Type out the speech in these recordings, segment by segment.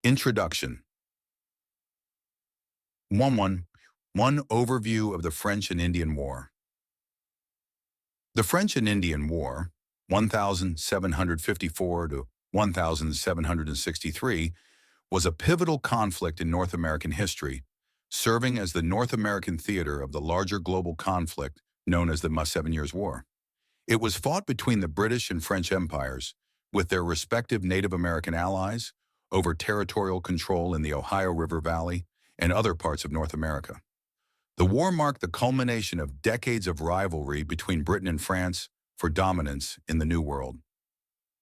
Introduction 1 1 Overview of the French and Indian War. The French and Indian War, 1754 to 1763, was a pivotal conflict in North American history, serving as the North American theater of the larger global conflict known as the 7 Years' War. It was fought between the British and French empires, with their respective Native American allies, over territorial control in the Ohio River Valley and other parts of North America. The war marked the culmination of decades of rivalry between Britain and France for dominance in the New World.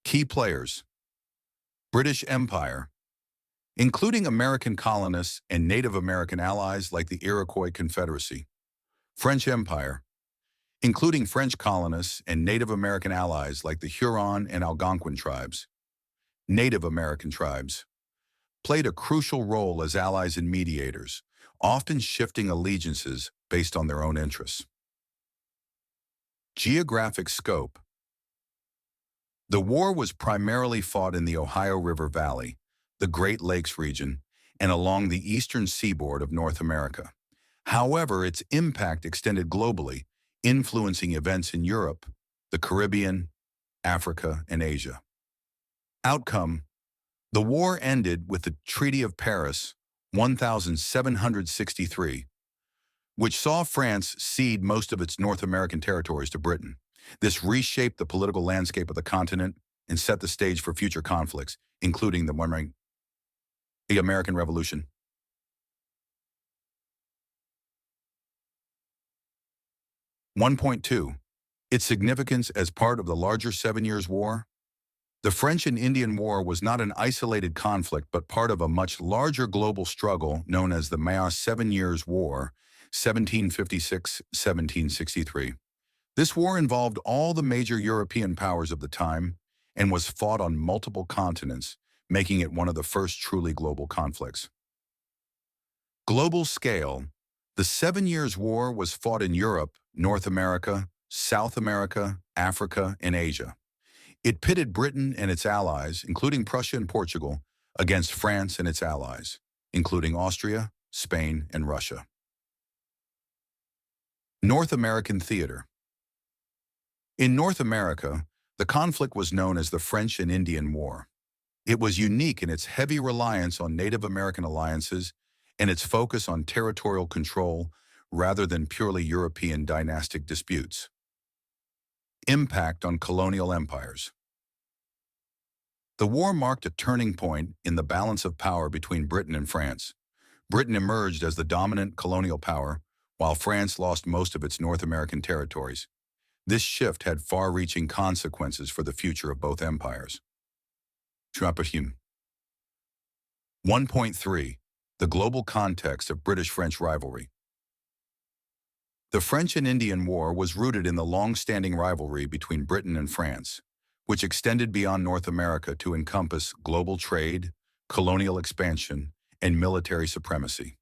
Key players: British Empire, including American colonists and Native American allies like the Iroquois Confederacy. French Empire, including French colonists and Native American allies like the Huron and Algonquin tribes. Native American tribes played a crucial role as allies and mediators, often shifting allegiances based on their own interests. Geographic scope. The war was primarily fought in the Ohio River Valley, the Great Lakes region, and along the eastern seaboard of North America. However, its impact extended globally, influencing events in Europe, the Caribbean, Africa, and Asia. Outcome: the war ended with the Treaty of Paris, 1763, which saw France cede most of its North American territories to Britain. This reshaped the political landscape of the continent and set the stage for future conflicts, including the American Revolution. 1.2. Its significance as part of the larger 7 Years' War. The French and Indian War was not an isolated conflict but part of a much larger global struggle known as the 7 Years' War, 1756-1763. This war involved all the major European powers of the time and was fought on multiple continents, making it one of the first truly global conflicts. Global scale. The 7 Years' War was fought in Europe, North America, South America, Africa, and Asia. It pitted Britain and its allies, including Prussia and Portugal, against France and its allies, including Austria, Spain, and Russia. North American theater. In North America, the conflict was known as the French and Indian War. It was unique in its heavy reliance on Native American alliances and its focus on territorial control rather than purely European dynastic disputes. Impact on colonial empires. The war marked a turning point in the balance of power between Britain and France. Britain emerged as the dominant colonial power, while France lost most of its North American territories. This shift had far-reaching consequences for the future of both empires. 1.3. The global context of British-French rivalry. The French and Indian War was rooted in the long-standing rivalry between Britain and France, which extended beyond North America to encompass global trade, colonial expansion, and military supremacy.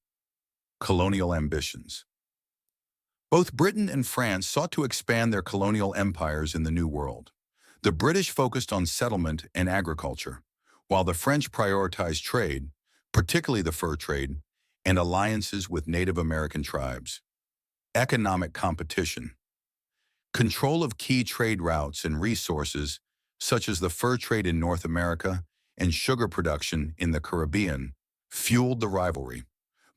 Colonial ambitions. Both Britain and France sought to expand their colonial empires in the New World. The British focused on settlement and agriculture, while the French prioritized trade, particularly the fur trade, and alliances with Native American tribes. Economic competition. Control of key trade routes and resources, such as the fur trade in North America and sugar production in the Caribbean, fueled the rivalry.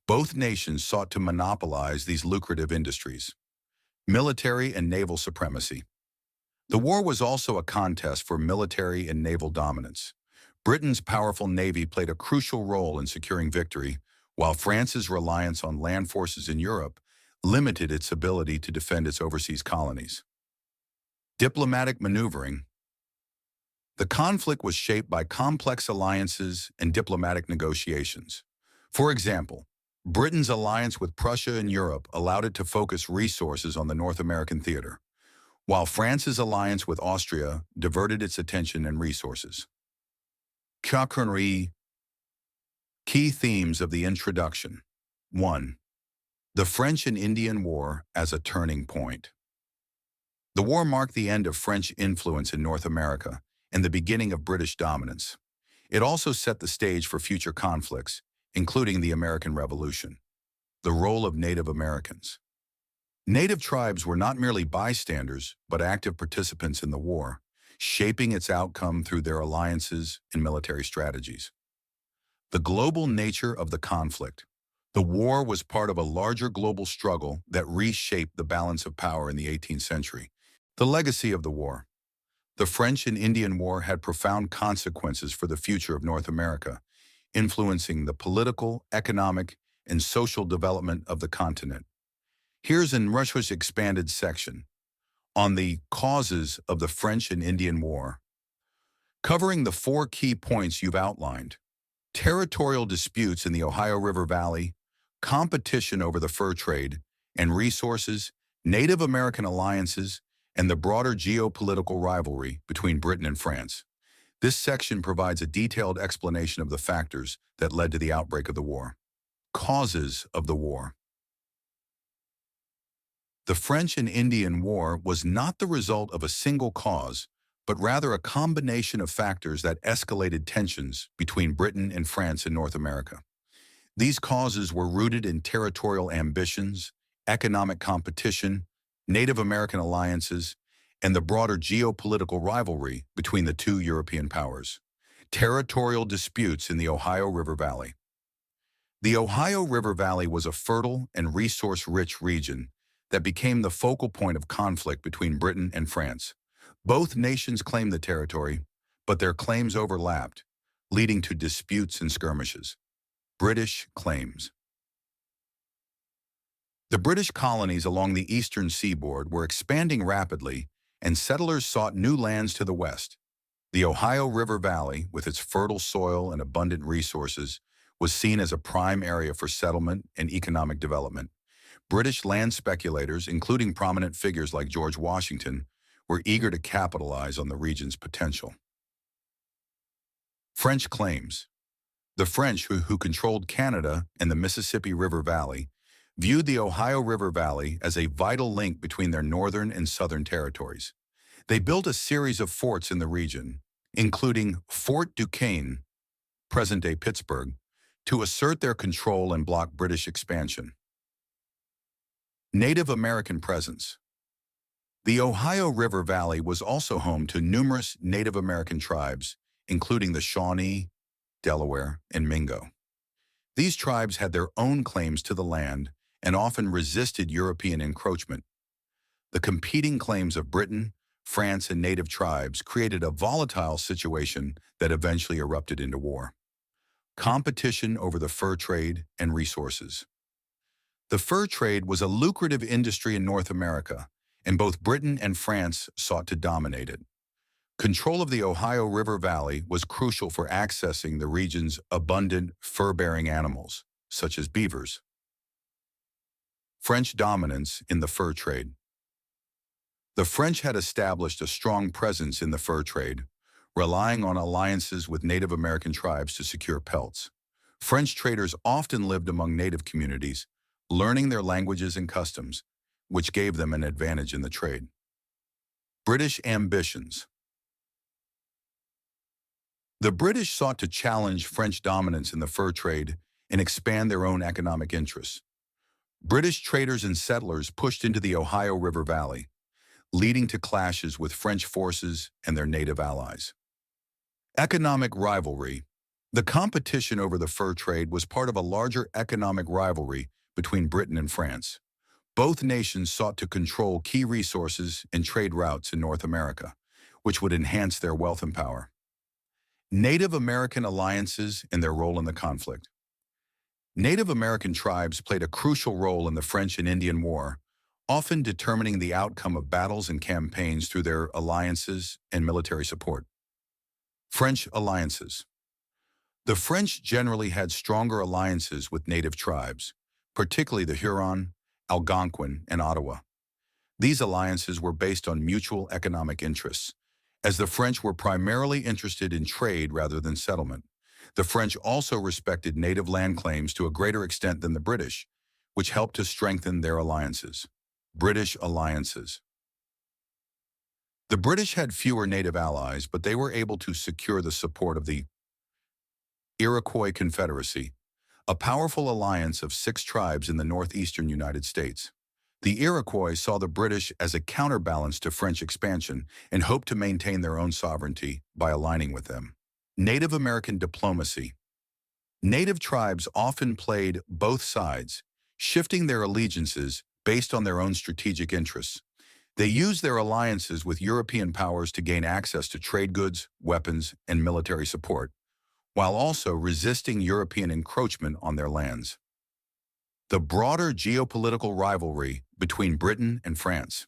Both nations sought to monopolize these lucrative industries. Military and naval supremacy. The war was also a contest for military and naval dominance. Britain's powerful navy played a crucial role in securing victory, while France's reliance on land forces in Europe limited its ability to defend its overseas colonies. Diplomatic maneuvering. The conflict was shaped by complex alliances and diplomatic negotiations. For example, Britain's alliance with Prussia in Europe allowed it to focus resources on the North American theater, while France's alliance with Austria diverted its attention and resources. Key themes of the introduction. 1. The French and Indian War as a turning point. The war marked the end of French influence in North America and the beginning of British dominance. It also set the stage for future conflicts, including the American Revolution. The role of Native Americans. Native tribes were not merely bystanders, but active participants in the war, shaping its outcome through their alliances and military strategies. The global nature of the conflict. The war was part of a larger global struggle that reshaped the balance of power in the 18th century. The legacy of the war. The French and Indian War had profound consequences for the future of North America, influencing the political, economic, and social development of the continent. Here's in Russia's expanded section on the causes of the French and Indian War, covering the four key points you've outlined: territorial disputes in the Ohio River Valley, competition over the fur trade and resources, Native American alliances, and the broader geopolitical rivalry between Britain and France. This section provides a detailed explanation of the factors that led to the outbreak of the war. Causes of the war. The French and Indian War was not the result of a single cause, but rather a combination of factors that escalated tensions between Britain and France in North America. These causes were rooted in territorial ambitions, economic competition, Native American alliances, and the broader geopolitical rivalry between the two European powers. Territorial disputes in the Ohio River Valley. The Ohio River Valley was a fertile and resource-rich region that became the focal point of conflict between Britain and France. Both nations claimed the territory, but their claims overlapped, leading to disputes and skirmishes. British claims. The British colonies along the eastern seaboard were expanding rapidly, and settlers sought new lands to the west. The Ohio River Valley, with its fertile soil and abundant resources, was seen as a prime area for settlement and economic development. British land speculators, including prominent figures like George Washington, were eager to capitalize on the region's potential. French claims. The French, who controlled Canada and the Mississippi River Valley, viewed the Ohio River Valley as a vital link between their northern and southern territories. They built a series of forts in the region, including Fort Duquesne, present-day Pittsburgh, to assert their control and block British expansion. Native American presence. The Ohio River Valley was also home to numerous Native American tribes, including the Shawnee, Delaware, and Mingo. These tribes had their own claims to the land and often resisted European encroachment. The competing claims of Britain, France, and native tribes created a volatile situation that eventually erupted into war. Competition over the fur trade and resources. The fur trade was a lucrative industry in North America, and both Britain and France sought to dominate it. Control of the Ohio River Valley was crucial for accessing the region's abundant fur-bearing animals, such as beavers. French dominance in the fur trade. The French had established a strong presence in the fur trade, relying on alliances with Native American tribes to secure pelts. French traders often lived among native communities, learning their languages and customs, which gave them an advantage in the trade. British ambitions. The British sought to challenge French dominance in the fur trade and expand their own economic interests. British traders and settlers pushed into the Ohio River Valley, leading to clashes with French forces and their native allies. Economic rivalry. The competition over the fur trade was part of a larger economic rivalry between Britain and France. Both nations sought to control key resources and trade routes in North America, which would enhance their wealth and power. Native American alliances and their role in the conflict. Native American tribes played a crucial role in the French and Indian War, often determining the outcome of battles and campaigns through their alliances and military support. French alliances. The French generally had stronger alliances with native tribes, particularly the Huron, Algonquin, and Ottawa. These alliances were based on mutual economic interests, as the French were primarily interested in trade rather than settlement. The French also respected native land claims to a greater extent than the British, which helped to strengthen their alliances. British alliances. The British had fewer native allies, but they were able to secure the support of the Iroquois Confederacy, a powerful alliance of 6 tribes in the northeastern United States. The Iroquois saw the British as a counterbalance to French expansion and hoped to maintain their own sovereignty by aligning with them. Native American diplomacy. Native tribes often played both sides, shifting their allegiances based on their own strategic interests. They used their alliances with European powers to gain access to trade goods, weapons, and military support, while also resisting European encroachment on their lands. The broader geopolitical rivalry between Britain and France.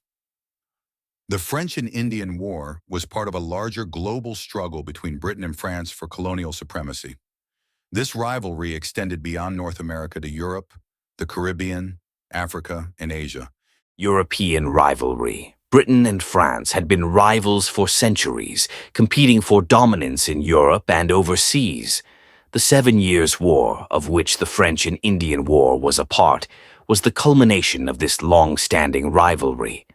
The French and Indian War was part of a larger global struggle between Britain and France for colonial supremacy. This rivalry extended beyond North America to Europe, the Caribbean, Africa, and Asia. European rivalry. Britain and France had been rivals for centuries, competing for dominance in Europe and overseas. The 7 Years' War, of which the French and Indian War was a part, was the culmination of this long-standing rivalry.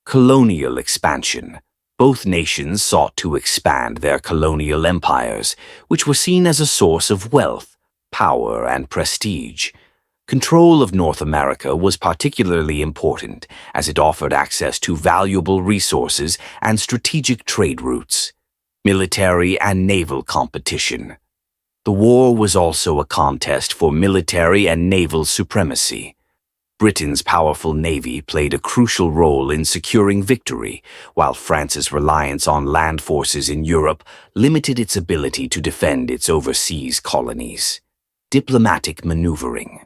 Colonial expansion. Both nations sought to expand their colonial empires, which were seen as a source of wealth, power, and prestige. Control of North America was particularly important as it offered access to valuable resources and strategic trade routes. Military and naval competition. The war was also a contest for military and naval supremacy. Britain's powerful navy played a crucial role in securing victory, while France's reliance on land forces in Europe limited its ability to defend its overseas colonies. Diplomatic maneuvering.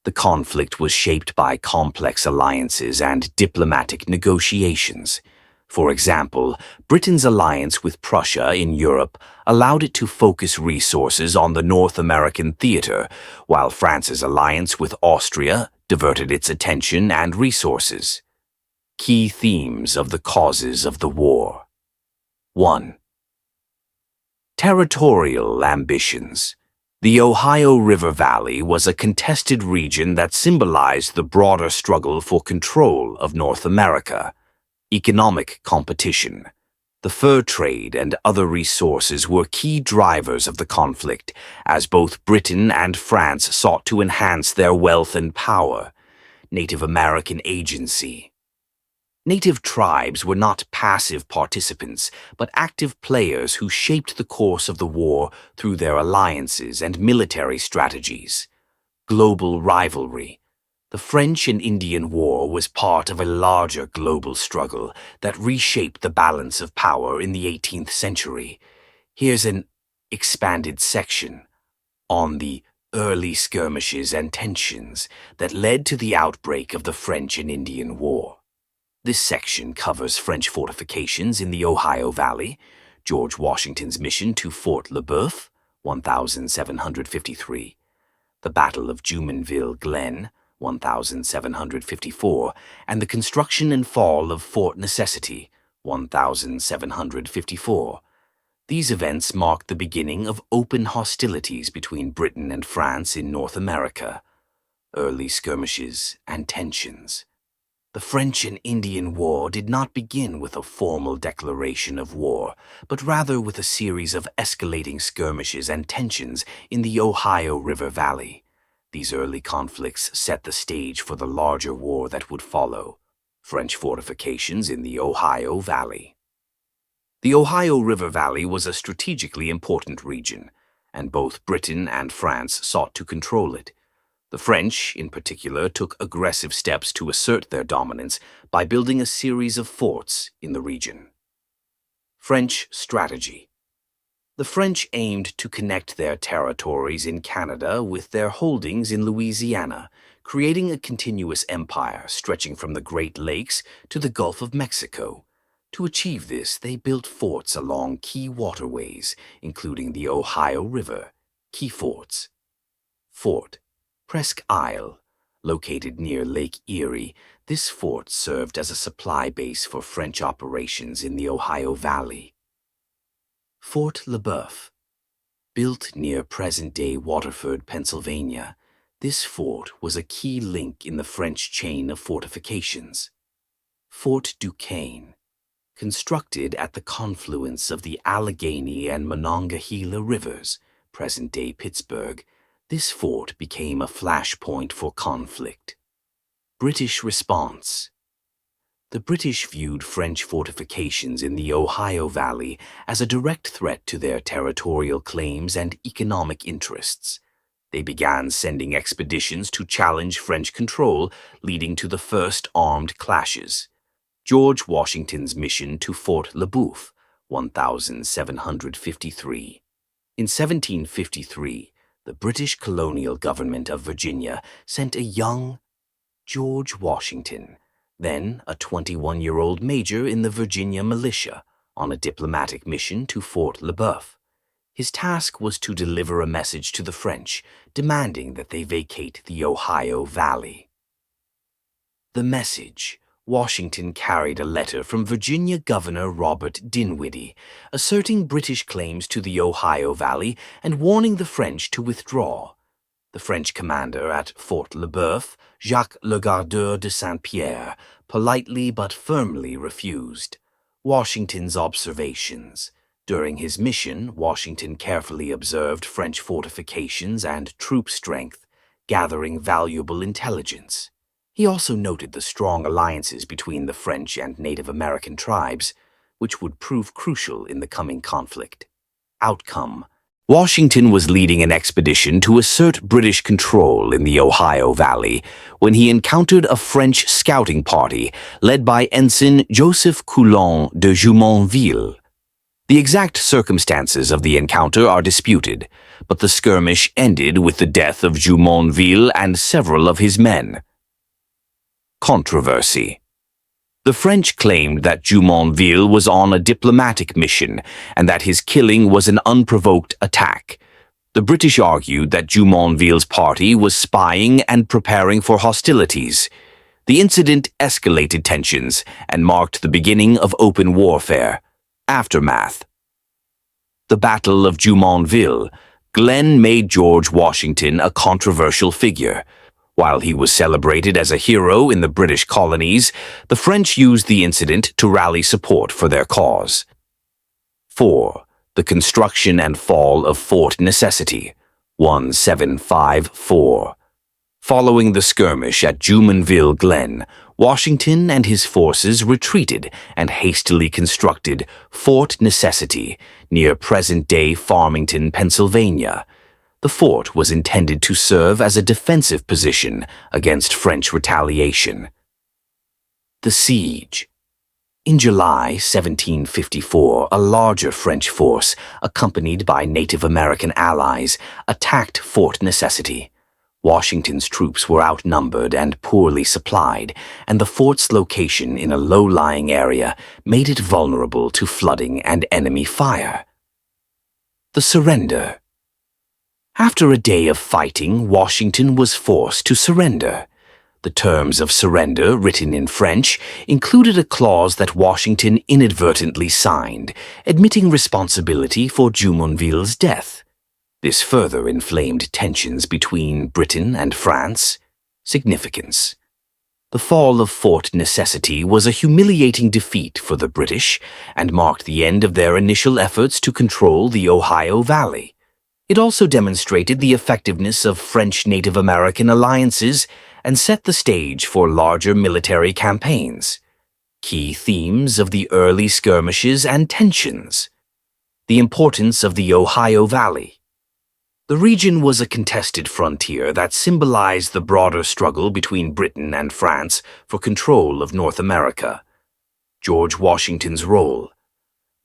The conflict was shaped by complex alliances and diplomatic negotiations. For example, Britain's alliance with Prussia in Europe allowed it to focus resources on the North American theater, while France's alliance with Austria diverted its attention and resources. Key themes of the causes of the war. 1. Territorial ambitions. The Ohio River Valley was a contested region that symbolized the broader struggle for control of North America. Economic competition. The fur trade and other resources were key drivers of the conflict, as both Britain and France sought to enhance their wealth and power. Native American agency. Native tribes were not passive participants, but active players who shaped the course of the war through their alliances and military strategies. Global rivalry. The French and Indian War was part of a larger global struggle that reshaped the balance of power in the 18th century. Here's an expanded section on the early skirmishes and tensions that led to the outbreak of the French and Indian War. This section covers French fortifications in the Ohio Valley, George Washington's mission to Fort Le Boeuf, 1753, the Battle of Jumonville Glen, 1754, and the construction and fall of Fort Necessity, 1754. These events marked the beginning of open hostilities between Britain and France in North America. Early skirmishes and tensions. The French and Indian War did not begin with a formal declaration of war, but rather with a series of escalating skirmishes and tensions in the Ohio River Valley. These early conflicts set the stage for the larger war that would follow. French fortifications in the Ohio Valley. The Ohio River Valley was a strategically important region, and both Britain and France sought to control it. The French, in particular, took aggressive steps to assert their dominance by building a series of forts in the region. French strategy. The French aimed to connect their territories in Canada with their holdings in Louisiana, creating a continuous empire stretching from the Great Lakes to the Gulf of Mexico. To achieve this, they built forts along key waterways, including the Ohio River. Key forts. Fort Presque Isle. Located near Lake Erie, this fort served as a supply base for French operations in the Ohio Valley. Fort Le Boeuf. Built near present-day Waterford, Pennsylvania, this fort was a key link in the French chain of fortifications. Fort Duquesne. Constructed at the confluence of the Allegheny and Monongahela rivers, present-day Pittsburgh, this fort became a flashpoint for conflict. British response. The British viewed French fortifications in the Ohio Valley as a direct threat to their territorial claims and economic interests. They began sending expeditions to challenge French control, leading to the first armed clashes. George Washington's mission to Fort Le Boeuf, 1753. In 1753, the British colonial government of Virginia sent a young George Washington, then a 21-year-old major in the Virginia militia, on a diplomatic mission to Fort Le Boeuf. His task was to deliver a message to the French, demanding that they vacate the Ohio Valley. The message. Washington carried a letter from Virginia Governor Robert Dinwiddie, asserting British claims to the Ohio Valley and warning the French to withdraw. The French commander at Fort Le Boeuf, Jacques Le Gardeur de Saint-Pierre, politely but firmly refused. Washington's observations. During his mission, Washington carefully observed French fortifications and troop strength, gathering valuable intelligence. He also noted the strong alliances between the French and Native American tribes, which would prove crucial in the coming conflict. Outcome. Washington was leading an expedition to assert British control in the Ohio Valley when he encountered a French scouting party led by Ensign Joseph Coulon de Jumonville. The exact circumstances of the encounter are disputed, but the skirmish ended with the death of Jumonville and several of his men. Controversy. The French claimed that Jumonville was on a diplomatic mission and that his killing was an unprovoked attack. The British argued that Jumonville's party was spying and preparing for hostilities. The incident escalated tensions and marked the beginning of open warfare. Aftermath. The Battle of Jumonville. Glenn made George Washington a controversial figure. While he was celebrated as a hero in the British colonies, the French used the incident to rally support for their cause. 4. The construction and fall of Fort Necessity, 1754. Following the skirmish at Jumonville Glen, Washington and his forces retreated and hastily constructed Fort Necessity near present-day Farmington, Pennsylvania. The fort was intended to serve as a defensive position against French retaliation. The siege. In July 1754, a larger French force, accompanied by Native American allies, attacked Fort Necessity. Washington's troops were outnumbered and poorly supplied, and the fort's location in a low-lying area made it vulnerable to flooding and enemy fire. The surrender. After a day of fighting, Washington was forced to surrender. The terms of surrender, written in French, included a clause that Washington inadvertently signed, admitting responsibility for Jumonville's death. This further inflamed tensions between Britain and France. Significance. The fall of Fort Necessity was a humiliating defeat for the British and marked the end of their initial efforts to control the Ohio Valley. It also demonstrated the effectiveness of French Native American alliances and set the stage for larger military campaigns. Key themes of the early skirmishes and tensions. The importance of the Ohio Valley. The region was a contested frontier that symbolized the broader struggle between Britain and France for control of North America. George Washington's role.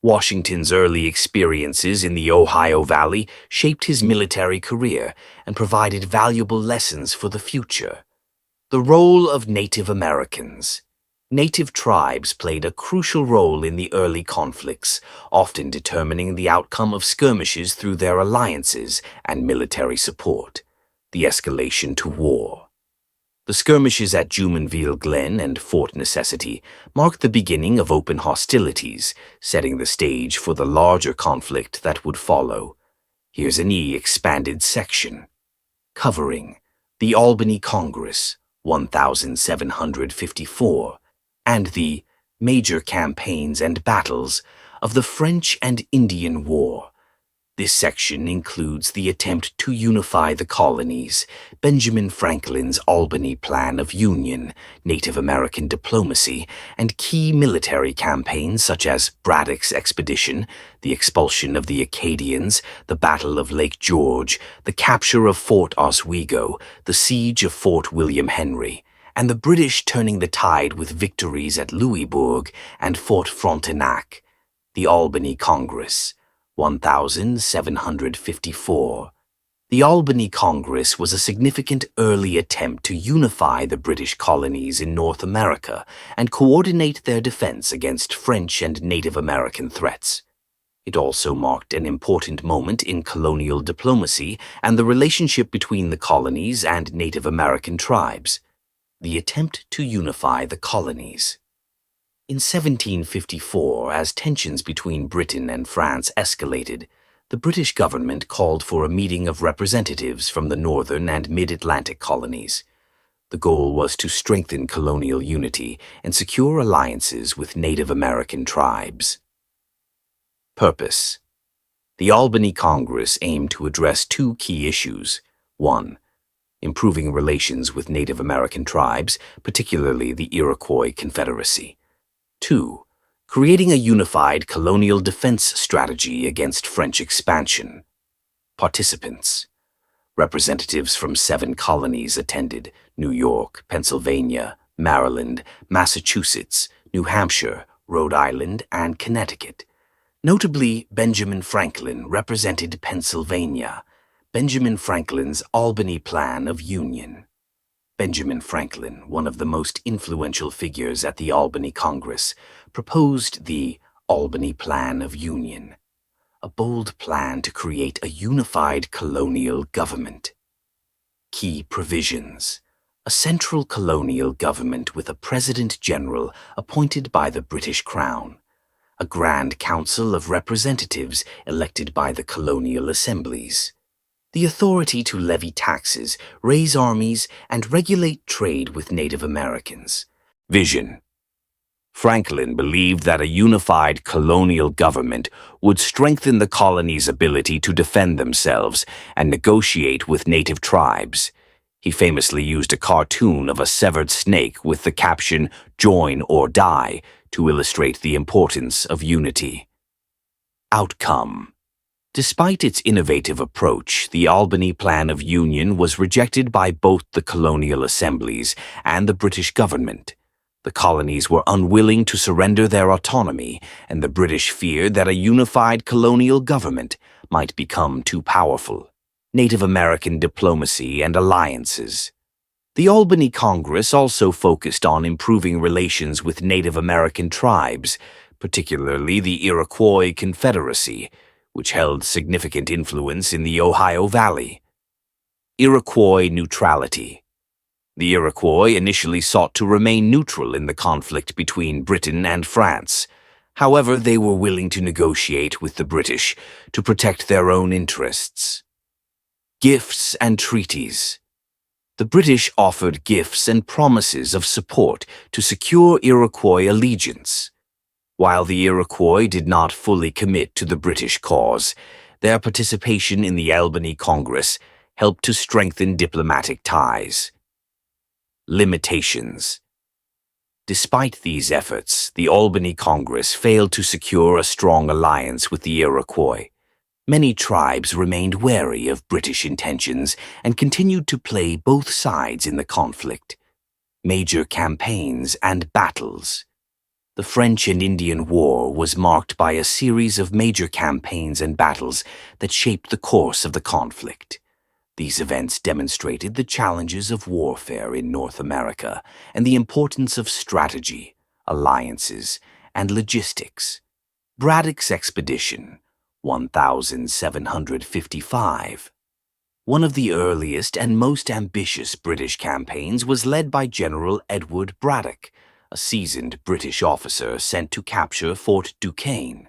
Washington's early experiences in the Ohio Valley shaped his military career and provided valuable lessons for the future. The role of Native Americans. Native tribes played a crucial role in the early conflicts, often determining the outcome of skirmishes through their alliances and military support. The escalation to war. The skirmishes at Jumonville Glen and Fort Necessity marked the beginning of open hostilities, setting the stage for the larger conflict that would follow. Here's an expanded section. Covering the Albany Congress, 1754, and the major campaigns and battles of the French and Indian War, This section includes the attempt to unify the colonies, Benjamin Franklin's Albany Plan of Union, Native American diplomacy, and key military campaigns such as Braddock's expedition, the expulsion of the Acadians, the Battle of Lake George, the capture of Fort Oswego, the siege of Fort William Henry, and the British turning the tide with victories at Louisbourg and Fort Frontenac. The Albany Congress, 1754. The Albany Congress was a significant early attempt to unify the British colonies in North America and coordinate their defense against French and Native American threats. It also marked an important moment in colonial diplomacy and the relationship between the colonies and Native American tribes. The attempt to unify the colonies. In 1754, as tensions between Britain and France escalated, the British government called for a meeting of representatives from the northern and mid-Atlantic colonies. The goal was to strengthen colonial unity and secure alliances with Native American tribes. Purpose. The Albany Congress aimed to address two key issues. 1. Improving relations with Native American tribes, particularly the Iroquois Confederacy. 2. Creating a unified colonial defense strategy against French expansion. Participants. Representatives from 7 colonies attended: New York, Pennsylvania, Maryland, Massachusetts, New Hampshire, Rhode Island, and Connecticut. Notably, Benjamin Franklin represented Pennsylvania. Benjamin Franklin's Albany Plan of Union. Benjamin Franklin, one of the most influential figures at the Albany Congress, proposed the Albany Plan of Union, a bold plan to create a unified colonial government. Key provisions. A central colonial government with a President-General appointed by the British Crown. A Grand Council of Representatives elected by the colonial assemblies. The authority to levy taxes, raise armies, and regulate trade with Native Americans. Vision. Franklin believed that a unified colonial government would strengthen the colonies' ability to defend themselves and negotiate with native tribes. He famously used a cartoon of a severed snake with the caption, "Join or Die," to illustrate the importance of unity. Outcome. Despite its innovative approach, the Albany Plan of Union was rejected by both the colonial assemblies and the British government. The colonies were unwilling to surrender their autonomy, and the British feared that a unified colonial government might become too powerful. Native American diplomacy and alliances. The Albany Congress also focused on improving relations with Native American tribes, particularly the Iroquois Confederacy, which held significant influence in the Ohio Valley. Iroquois neutrality. The Iroquois initially sought to remain neutral in the conflict between Britain and France. However, they were willing to negotiate with the British to protect their own interests. Gifts and treaties. The British offered gifts and promises of support to secure Iroquois allegiance. While the Iroquois did not fully commit to the British cause, their participation in the Albany Congress helped to strengthen diplomatic ties. Limitations. Despite these efforts, the Albany Congress failed to secure a strong alliance with the Iroquois. Many tribes remained wary of British intentions and continued to play both sides in the conflict. Major campaigns and battles. The French and Indian War was marked by a series of major campaigns and battles that shaped the course of the conflict. These events demonstrated the challenges of warfare in North America and the importance of strategy, alliances, and logistics. Braddock's expedition, 1755. One of the earliest and most ambitious British campaigns was led by General Edward Braddock, a seasoned British officer sent to capture Fort Duquesne.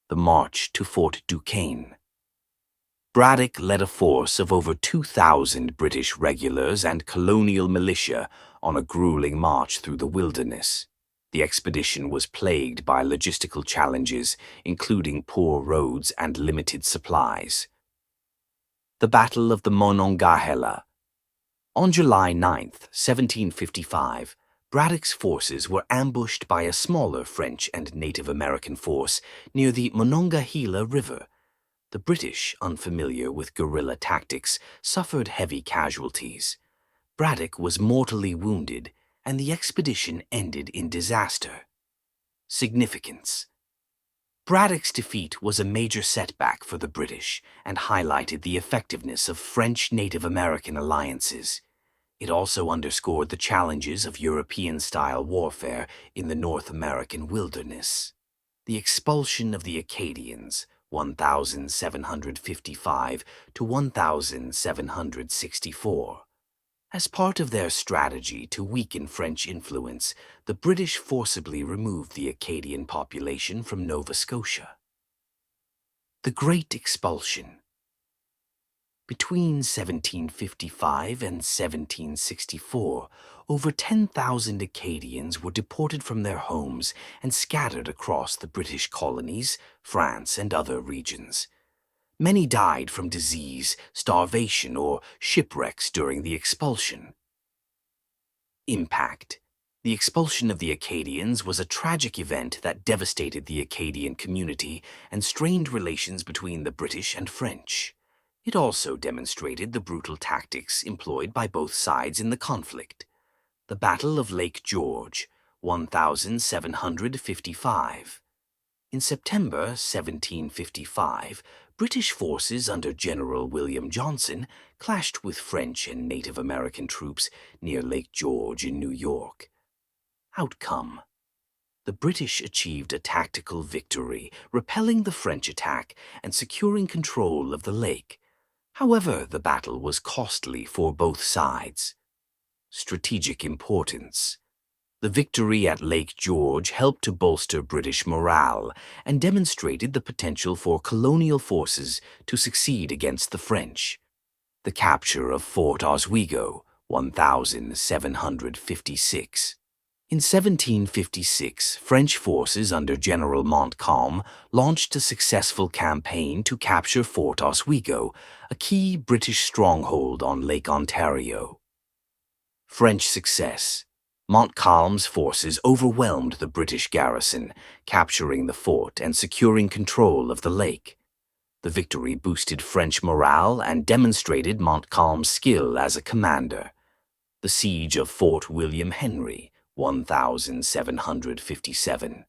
The march to Fort Duquesne. Braddock led a force of over 2,000 British regulars and colonial militia on a grueling march through the wilderness. The expedition was plagued by logistical challenges, including poor roads and limited supplies. The Battle of the Monongahela. On July 9th, 1755, Braddock's forces were ambushed by a smaller French and Native American force near the Monongahela River. The British, unfamiliar with guerrilla tactics, suffered heavy casualties. Braddock was mortally wounded, and the expedition ended in disaster. Significance. Braddock's defeat was a major setback for the British and highlighted the effectiveness of French Native American alliances. It also underscored the challenges of European-style warfare in the North American wilderness. The expulsion of the Acadians, 1755 to 1764. As part of their strategy to weaken French influence, the British forcibly removed the Acadian population from Nova Scotia. The Great Expulsion. Between 1755 and 1764, over 10,000 Acadians were deported from their homes and scattered across the British colonies, France, and other regions. Many died from disease, starvation, or shipwrecks during the expulsion. Impact. The expulsion of the Acadians was a tragic event that devastated the Acadian community and strained relations between the British and French. It also demonstrated the brutal tactics employed by both sides in the conflict. The Battle of Lake George, 1755. In September 1755, British forces under General William Johnson clashed with French and Native American troops near Lake George in New York. Outcome. The British achieved a tactical victory, repelling the French attack and securing control of the lake. However, the battle was costly for both sides. Strategic importance. The victory at Lake George helped to bolster British morale and demonstrated the potential for colonial forces to succeed against the French. The capture of Fort Oswego, 1756. In 1756, French forces under General Montcalm launched a successful campaign to capture Fort Oswego, a key British stronghold on Lake Ontario. French success. Montcalm's forces overwhelmed the British garrison, capturing the fort and securing control of the lake. The victory boosted French morale and demonstrated Montcalm's skill as a commander. The siege of Fort William Henry, 1757.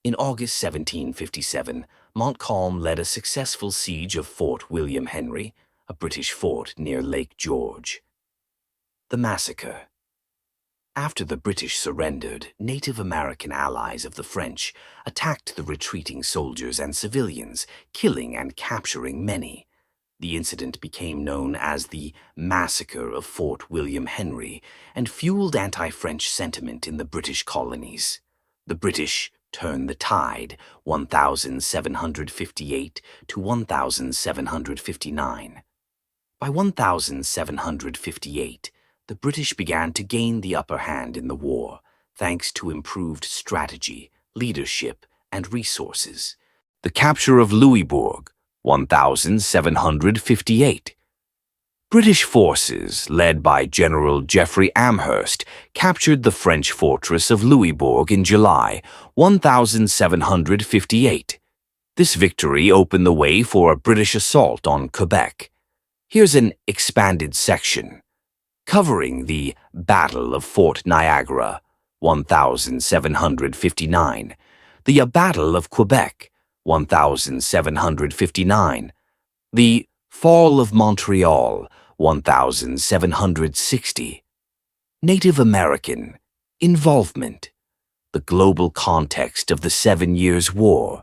In August 1757, Montcalm led a successful siege of Fort William Henry, a British fort near Lake George. The massacre. After the British surrendered, Native American allies of the French attacked the retreating soldiers and civilians, killing and capturing many. The incident became known as the Massacre of Fort William Henry and fueled anti-French sentiment in the British colonies. The British turned the tide, 1758 to 1759. By 1758, the British began to gain the upper hand in the war, thanks to improved strategy, leadership, and resources. The capture of Louisbourg, 1758. British forces, led by General Geoffrey Amherst, captured the French fortress of Louisbourg in July, 1758. This victory opened the way for a British assault on Quebec. Here's an expanded section covering the Battle of Fort Niagara, 1759, the Battle of Quebec, 1759, the Fall of Montreal, 1760, Native American involvement, the global context of the 7 Years' War,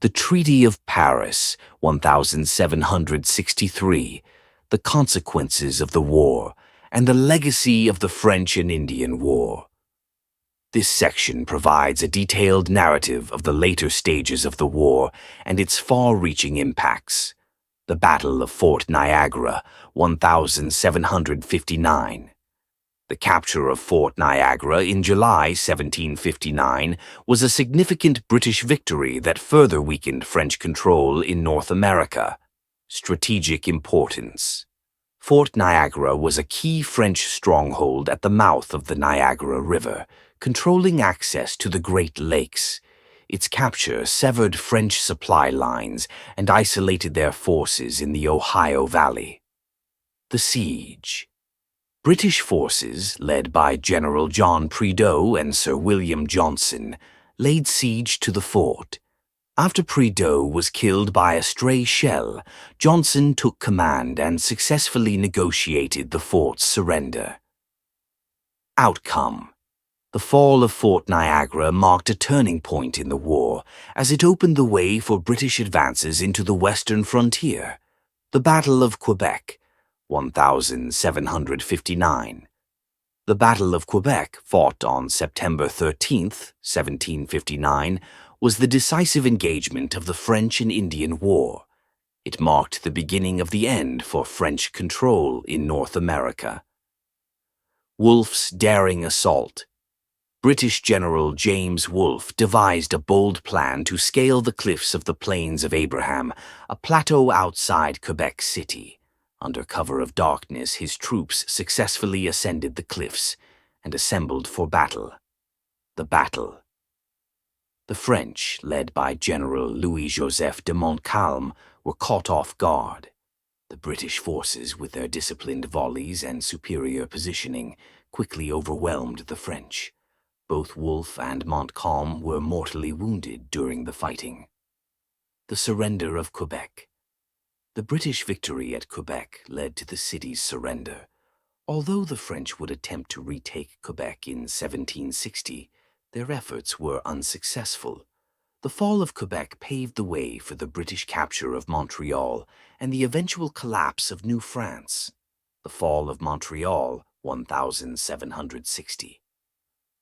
the Treaty of Paris, 1763, the consequences of the war, and the legacy of the French and Indian War. This section provides a detailed narrative of the later stages of the war and its far-reaching impacts. The Battle of Fort Niagara, 1759. The capture of Fort Niagara in July 1759 was a significant British victory that further weakened French control in North America. Strategic importance. Fort Niagara was a key French stronghold at the mouth of the Niagara River, controlling access to the Great Lakes. Its capture severed French supply lines and isolated their forces in the Ohio Valley. The siege. British forces, led by General John Prideaux and Sir William Johnson, laid siege to the fort. After Prideaux was killed by a stray shell, Johnson took command and successfully negotiated the fort's surrender. Outcome. The fall of Fort Niagara marked a turning point in the war, as it opened the way for British advances into the western frontier. The Battle of Quebec, 1759. The Battle of Quebec, fought on September 13, 1759, was the decisive engagement of the French and Indian War. It marked the beginning of the end for French control in North America. Wolfe's daring assault. British General James Wolfe devised a bold plan to scale the cliffs of the Plains of Abraham, a plateau outside Quebec City. Under cover of darkness, his troops successfully ascended the cliffs and assembled for battle. The battle. The French, led by General Louis-Joseph de Montcalm, were caught off guard. The British forces, with their disciplined volleys and superior positioning, quickly overwhelmed the French. Both Wolfe and Montcalm were mortally wounded during the fighting. The surrender of Quebec. The British victory at Quebec led to the city's surrender. Although the French would attempt to retake Quebec in 1760, their efforts were unsuccessful. The fall of Quebec paved the way for the British capture of Montreal and the eventual collapse of New France. The fall of Montreal, 1760.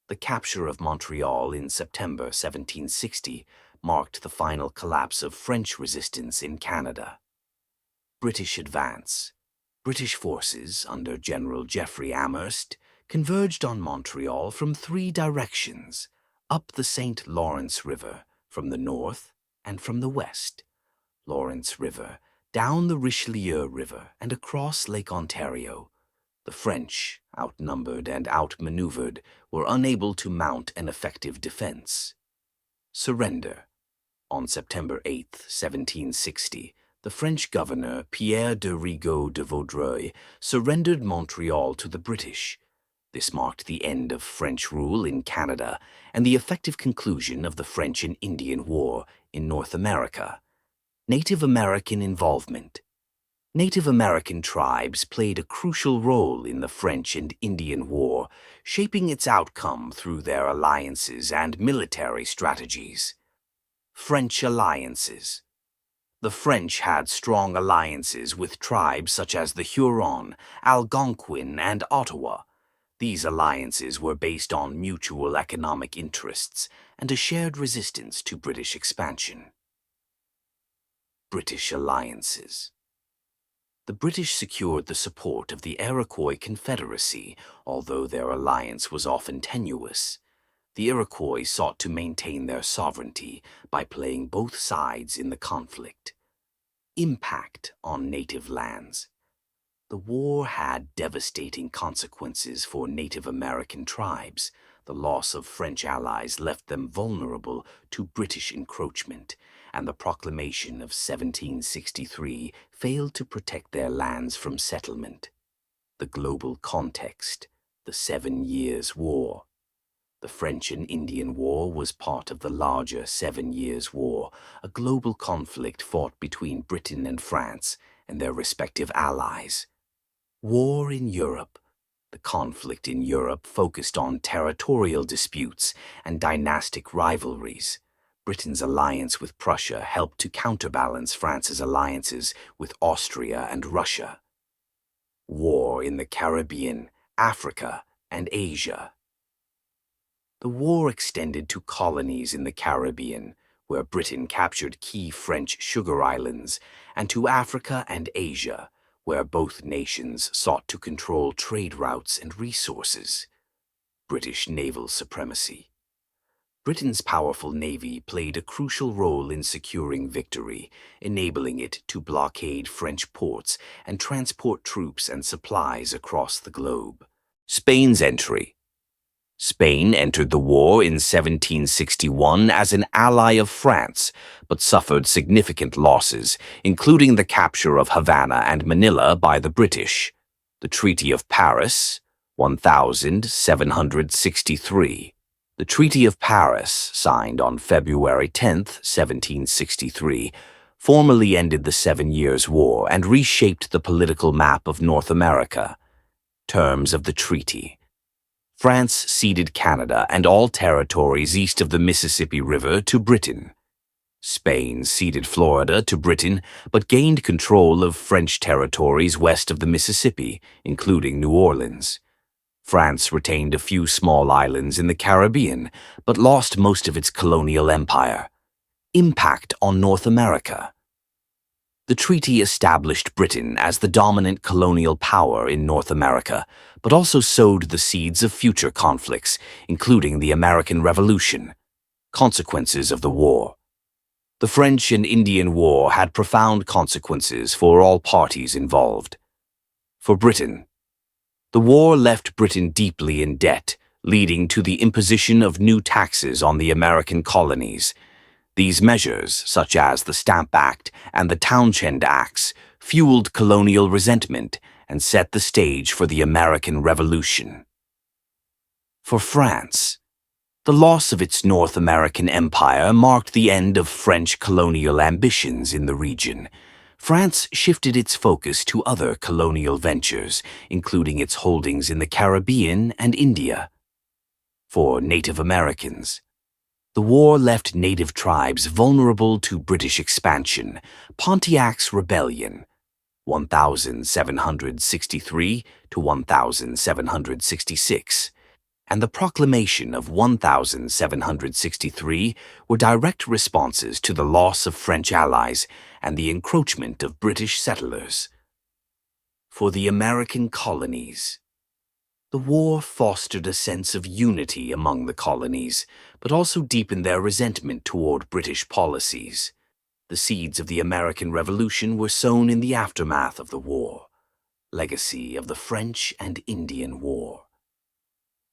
The capture of Montreal in September 1760 marked the final collapse of French resistance in Canada. British advance. British forces, under General Geoffrey Amherst, converged on Montreal from three directions: up the St. Lawrence River, from the north, and from the west. Lawrence River, down the Richelieu River, and across Lake Ontario. The French, outnumbered and outmaneuvered, were unable to mount an effective defense. Surrender. On September 8, 1760, the French governor Pierre de Rigaud de Vaudreuil surrendered Montreal to the British. This marked the end of French rule in Canada and the effective conclusion of the French and Indian War in North America. Native American involvement. Native American tribes played a crucial role in the French and Indian War, shaping its outcome through their alliances and military strategies. French alliances. The French had strong alliances with tribes such as the Huron, Algonquin, and Ottawa. These alliances were based on mutual economic interests and a shared resistance to British expansion. British alliances. The British secured the support of the Iroquois Confederacy, although their alliance was often tenuous. The Iroquois sought to maintain their sovereignty by playing both sides in the conflict. Impact on native lands. The war had devastating consequences for Native American tribes. The loss of French allies left them vulnerable to British encroachment, and the proclamation of 1763 failed to protect their lands from settlement. The global context, the 7 Years' War. The French and Indian War was part of the larger 7 Years' War, a global conflict fought between Britain and France and their respective allies. War in Europe. The conflict in Europe focused on territorial disputes and dynastic rivalries. Britain's alliance with Prussia helped to counterbalance France's alliances with Austria and Russia. War in the Caribbean, Africa, and Asia. The war extended to colonies in the Caribbean, where Britain captured key French sugar islands, and to Africa and Asia, where both nations sought to control trade routes and resources. British naval supremacy. Britain's powerful navy played a crucial role in securing victory, enabling it to blockade French ports and transport troops and supplies across the globe. Spain's entry. Spain entered the war in 1761 as an ally of France, but suffered significant losses, including the capture of Havana and Manila by the British. The Treaty of Paris, 1763. The Treaty of Paris, signed on February 10, 1763, formally ended the 7 Years' War and reshaped the political map of North America. Terms of the treaty. France ceded Canada and all territories east of the Mississippi River to Britain. Spain ceded Florida to Britain, but gained control of French territories west of the Mississippi, including New Orleans. France retained a few small islands in the Caribbean, but lost most of its colonial empire. Impact on North America. The treaty established Britain as the dominant colonial power in North America, but also sowed the seeds of future conflicts, including the American Revolution. Consequences of the war. The French and Indian War had profound consequences for all parties involved. For Britain, the war left Britain deeply in debt, leading to the imposition of new taxes on the American colonies. These measures, such as the Stamp Act and the Townshend Acts, fueled colonial resentment and set the stage for the American Revolution. For France, the loss of its North American empire marked the end of French colonial ambitions in the region. France shifted its focus to other colonial ventures, including its holdings in the Caribbean and India. For Native Americans, the war left native tribes vulnerable to British expansion. Pontiac's Rebellion, 1763 to 1766, and the Proclamation of 1763 were direct responses to the loss of French allies and the encroachment of British settlers. For the American colonies, the war fostered a sense of unity among the colonies, but also deepened their resentment toward British policies. The seeds of the American Revolution were sown in the aftermath of the war. Legacy of the French and Indian War.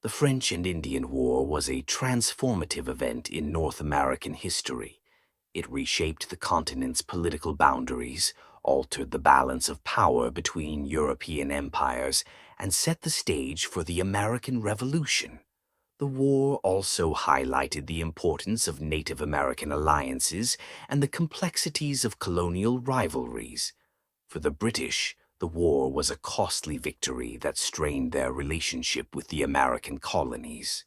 The French and Indian War was a transformative event in North American history. It reshaped the continent's political boundaries, altered the balance of power between European empires, and set the stage for the American Revolution. The war also highlighted the importance of Native American alliances and the complexities of colonial rivalries. For the British, the war was a costly victory that strained their relationship with the American colonies.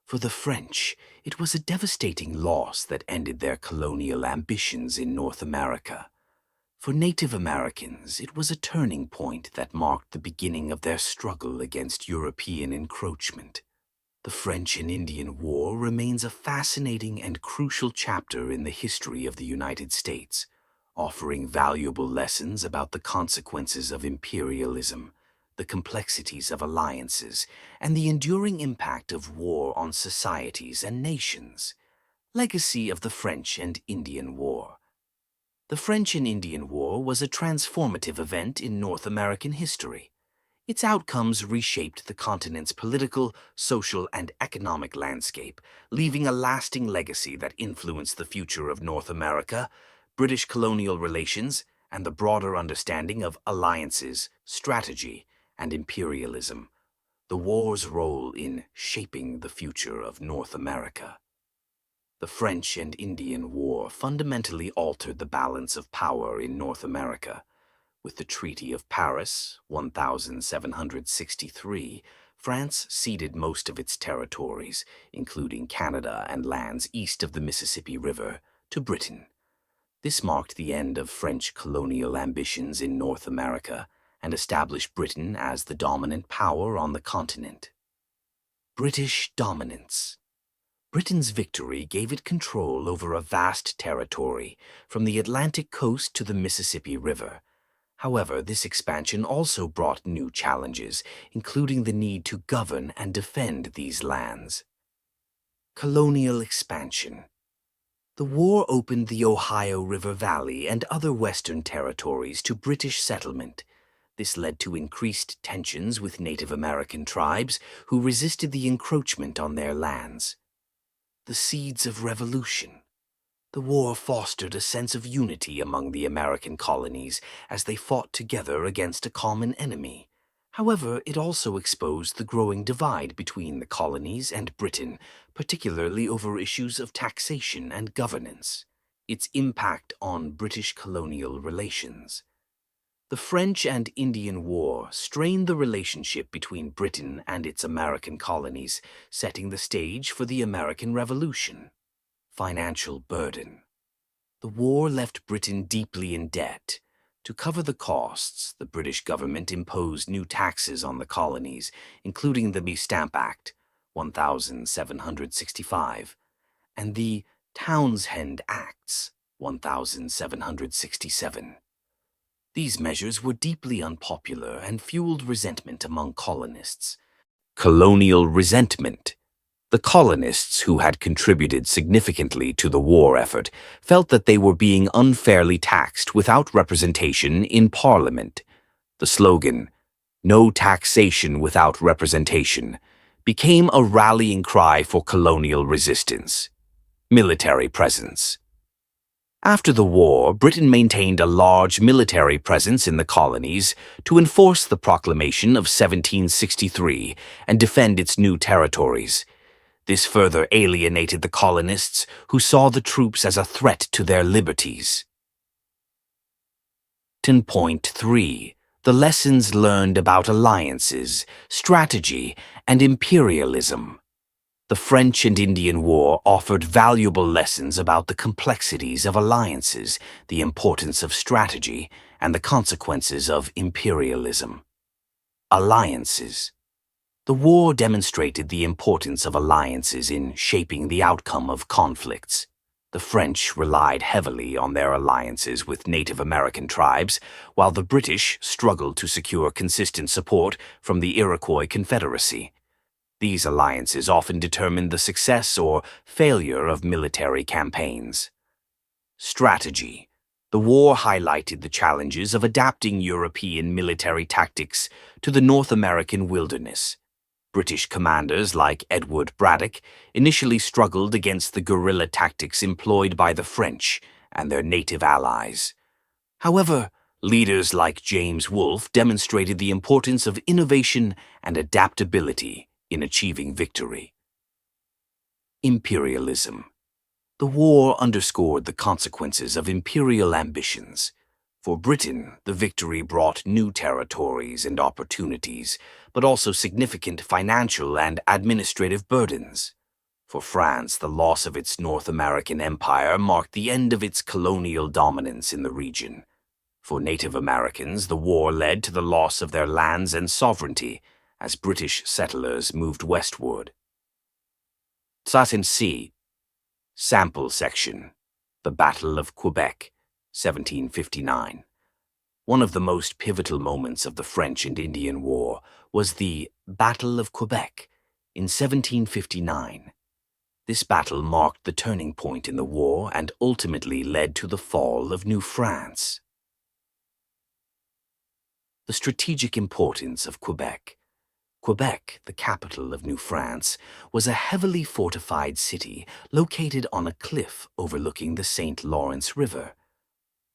For the French, it was a devastating loss that ended their colonial ambitions in North America. For Native Americans, it was a turning point that marked the beginning of their struggle against European encroachment. The French and Indian War remains a fascinating and crucial chapter in the history of the United States, offering valuable lessons about the consequences of imperialism, the complexities of alliances, and the enduring impact of war on societies and nations. Legacy of the French and Indian War. The French and Indian War was a transformative event in North American history. Its outcomes reshaped the continent's political, social, and economic landscape, leaving a lasting legacy that influenced the future of North America, British colonial relations, and the broader understanding of alliances, strategy, and imperialism. The war's role in shaping the future of North America. The French and Indian War fundamentally altered the balance of power in North America. With the Treaty of Paris, 1763, France ceded most of its territories, including Canada and lands east of the Mississippi River, to Britain. This marked the end of French colonial ambitions in North America and established Britain as the dominant power on the continent. British dominance. Britain's victory gave it control over a vast territory, from the Atlantic coast to the Mississippi River. However, this expansion also brought new challenges, including the need to govern and defend these lands. Colonial expansion. The war opened the Ohio River Valley and other western territories to British settlement. This led to increased tensions with Native American tribes who resisted the encroachment on their lands. The seeds of revolution. The war fostered a sense of unity among the American colonies as they fought together against a common enemy. However, it also exposed the growing divide between the colonies and Britain, particularly over issues of taxation and governance. Its impact on British colonial relations. The French and Indian War strained the relationship between Britain and its American colonies, setting the stage for the American Revolution. Financial burden. The war left Britain deeply in debt. To cover the costs, the British government imposed new taxes on the colonies, including the Stamp Act, 1765, and the Townshend Acts, 1767. These measures were deeply unpopular and fueled resentment among colonists. Colonial resentment. The colonists, who had contributed significantly to the war effort, felt that they were being unfairly taxed without representation in Parliament. The slogan, "No taxation without representation," became a rallying cry for colonial resistance. Military presence. After the war, Britain maintained a large military presence in the colonies to enforce the proclamation of 1763 and defend its new territories. This further alienated the colonists, who saw the troops as a threat to their liberties. 10.3. The lessons learned about alliances, strategy, and imperialism. The French and Indian War offered valuable lessons about the complexities of alliances, the importance of strategy, and the consequences of imperialism. Alliances. The war demonstrated the importance of alliances in shaping the outcome of conflicts. The French relied heavily on their alliances with Native American tribes, while the British struggled to secure consistent support from the Iroquois Confederacy. These alliances often determined the success or failure of military campaigns. Strategy. The war highlighted the challenges of adapting European military tactics to the North American wilderness. British commanders like Edward Braddock initially struggled against the guerrilla tactics employed by the French and their native allies. However, leaders like James Wolfe demonstrated the importance of innovation and adaptability in achieving victory. Imperialism. The war underscored the consequences of imperial ambitions. For Britain, the victory brought new territories and opportunities, but also significant financial and administrative burdens. For France, the loss of its North American empire marked the end of its colonial dominance in the region. For Native Americans, the war led to the loss of their lands and sovereignty as British settlers moved westward. C. Sample section. The Battle of Quebec, 1759. One of the most pivotal moments of the French and Indian War was the Battle of Quebec in 1759. This battle marked the turning point in the war and ultimately led to the fall of New France. The strategic importance of Quebec. Quebec, the capital of New France, was a heavily fortified city located on a cliff overlooking the St. Lawrence River.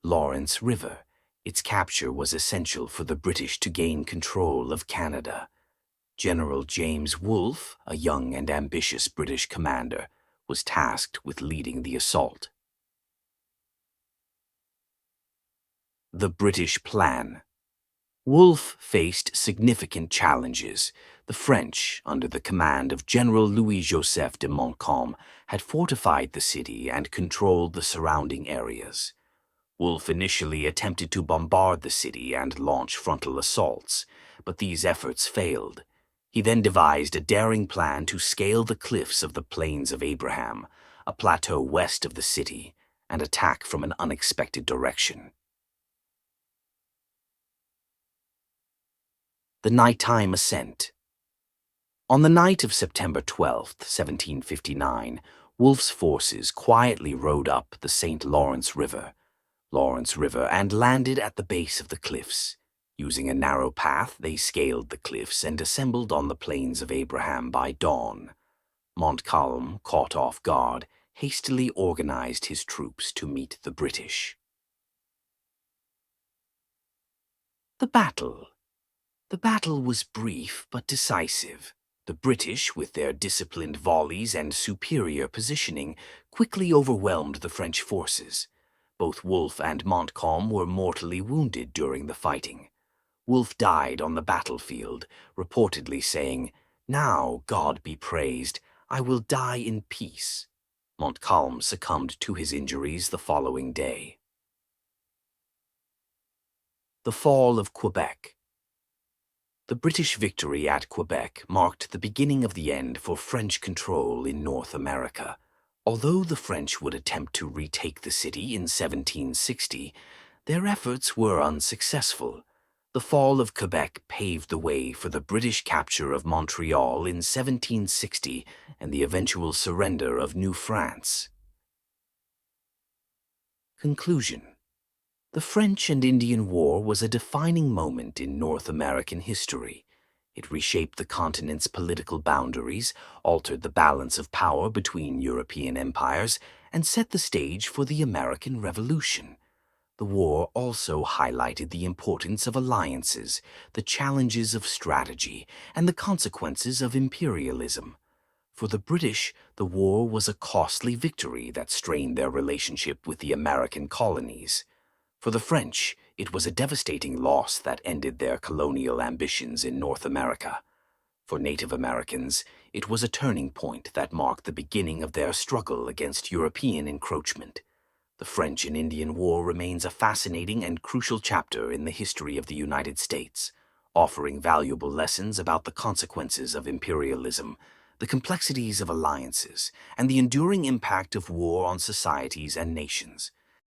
Lawrence River. Its capture was essential for the British to gain control of Canada. General James Wolfe, a young and ambitious British commander, was tasked with leading the assault. The British Plan. Wolfe faced significant challenges. The French, under the command of General Louis-Joseph de Montcalm, had fortified the city and controlled the surrounding areas. Wolfe initially attempted to bombard the city and launch frontal assaults, but these efforts failed. He then devised a daring plan to scale the cliffs of the Plains of Abraham, a plateau west of the city, and attack from an unexpected direction. The Nighttime Ascent. On the night of September 12th, 1759, Wolfe's forces quietly rode up the St. Lawrence River, and landed at the base of the cliffs. Using a narrow path, they scaled the cliffs and assembled on the Plains of Abraham by dawn. Montcalm, caught off guard, hastily organized his troops to meet the British. The battle. The battle was brief but decisive. The British, with their disciplined volleys and superior positioning, quickly overwhelmed the French forces. Both Wolfe and Montcalm were mortally wounded during the fighting. Wolfe died on the battlefield, reportedly saying, "Now, God be praised, I will die in peace." Montcalm succumbed to his injuries the following day. The fall of Quebec. The British victory at Quebec marked the beginning of the end for French control in North America. Although the French would attempt to retake the city in 1760, their efforts were unsuccessful. The fall of Quebec paved the way for the British capture of Montreal in 1760 and the eventual surrender of New France. Conclusion. The French and Indian War was a defining moment in North American history. It reshaped the continent's political boundaries, altered the balance of power between European empires, and set the stage for the American Revolution. The war also highlighted the importance of alliances, the challenges of strategy, and the consequences of imperialism. For the British, the war was a costly victory that strained their relationship with the American colonies. For the French, it was a devastating loss that ended their colonial ambitions in North America. For Native Americans, it was a turning point that marked the beginning of their struggle against European encroachment. The French and Indian War remains a fascinating and crucial chapter in the history of the United States, offering valuable lessons about the consequences of imperialism, the complexities of alliances, and the enduring impact of war on societies and nations.